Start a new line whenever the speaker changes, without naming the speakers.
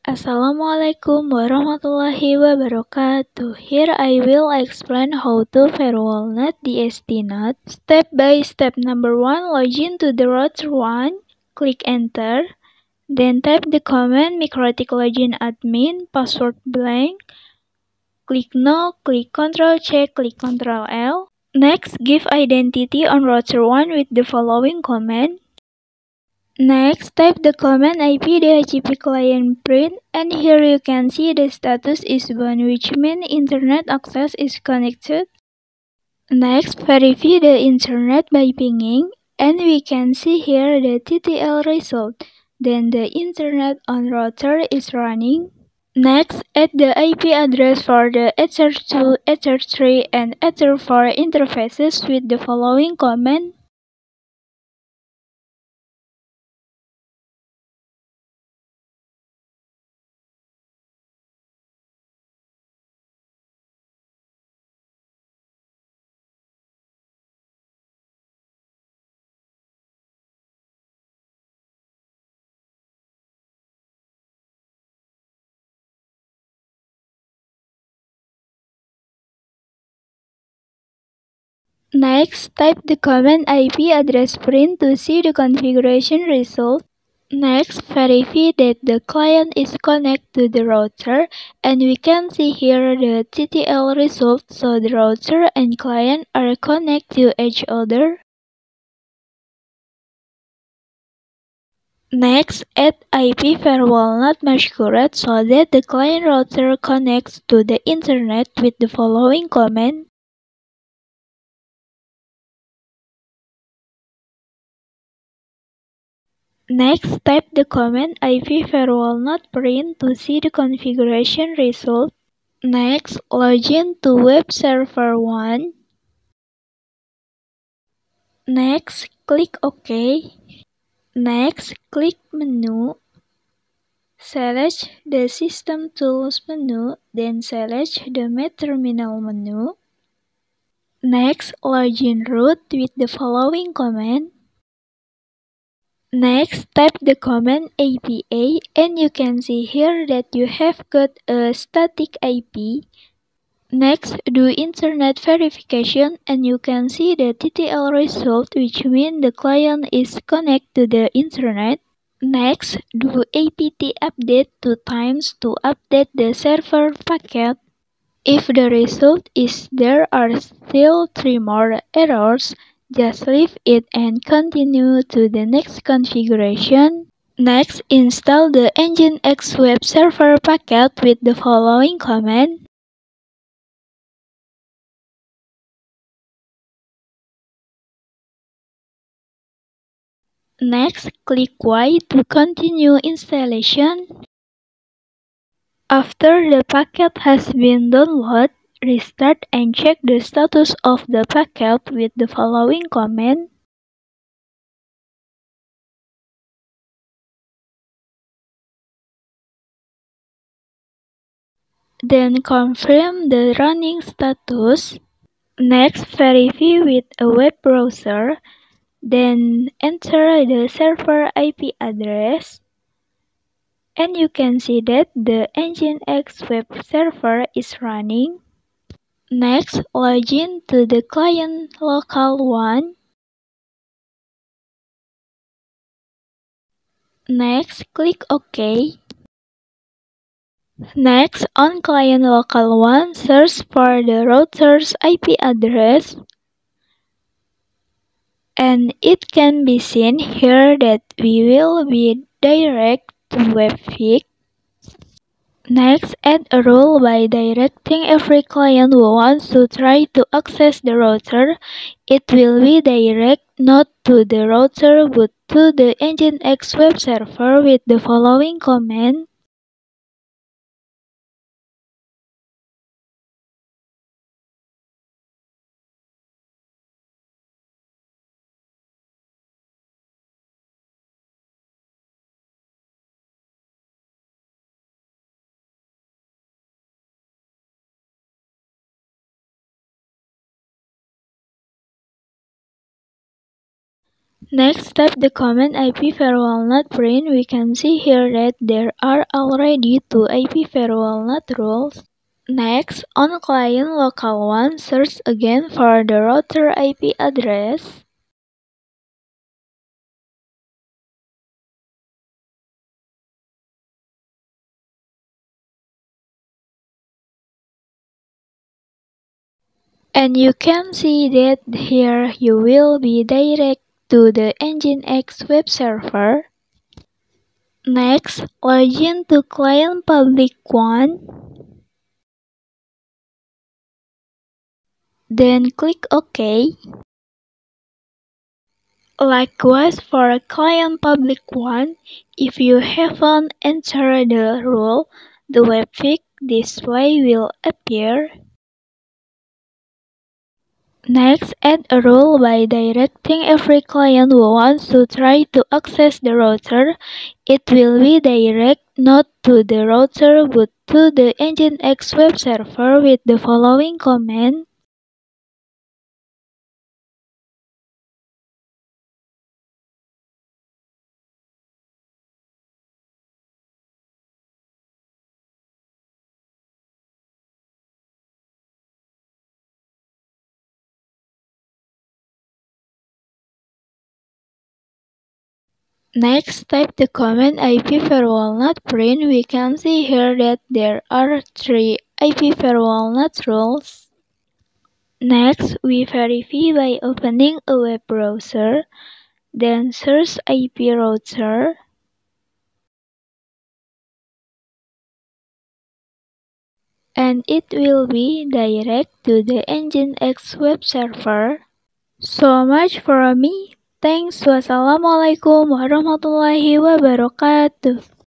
Assalamualaikum warahmatullahi wabarakatuh. Here I will explain how to firewall net DST-NAT. Step by step. Number 1, login to the router 1. Click enter. Then type the command microtik login admin, password blank. Click no, click Ctrl C, click Ctrl L. Next, give identity on router 1 with the following command. Next, type the command IP DHCP client print, and here you can see the status is 1, which means internet access is connected. Next, verify the internet by pinging, and we can see here the TTL result. Then the internet on router is running. Next, add the IP address for the Ether2, Ether3, and Ether4 interfaces with the following command. Next, type the command IP address print to see the configuration result. Next, verify that the client is connected to the router, and we can see here the TTL result, so the router and client are connected to each other. Next, add IP firewall NAT masquerade so that the client router connects to the internet with the following command. Next, type the command IP firewall NAT print to see the configuration result. Next, login to web server 1. Next, click OK. Next, click menu. Select the system tools menu, then select the Mac terminal menu. Next, login root with the following command. Next, type the command APA, and you can see here that you have got a static IP. Next, do internet verification, and you can see the TTL result, which means the client is connected to the internet. Next, do apt update 2 times to update the server packet. If the result is there are still 3 more errors, just leave it and continue to the next configuration. Next, install the Nginx web server packet with the following command. Next, click Y to continue installation. After the packet has been downloaded, restart and check the status of the packet with the following command. Then confirm the running status. Next, verify with a web browser. Then enter the server IP address. And you can see that the Nginx web server is running. Next, login to the client local 1. Next, click OK. Next, on client local 1, search for the router's IP address. And it can be seen here that we will be direct to webfig. Next, add a rule by directing every client who wants to try to access the router. It will be direct not to the router but to the Nginx web server with the following command. Next, type the command IP firewall not print. We can see here that there are already two IP firewall not rules. Next, on client local 1, search again for the router IP address. And you can see that here you will be direct to the Nginx web server. Next, log in to client public 1. Then click OK. Likewise for client public 1, if you haven't entered the rule, the webfig display will appear. Next, add a rule by directing every client who wants to try to access the router. It will be direct not to the router but to the Nginx web server with the following command. Next, type the command IP firewall not print. We can see here that there are three IP firewall not rules. Next, we verify by opening a web browser, then search IP router. And it will be direct to the Nginx web server. So much for me. Thanks. Wassalamualaikum warahmatullahi wabarakatuh.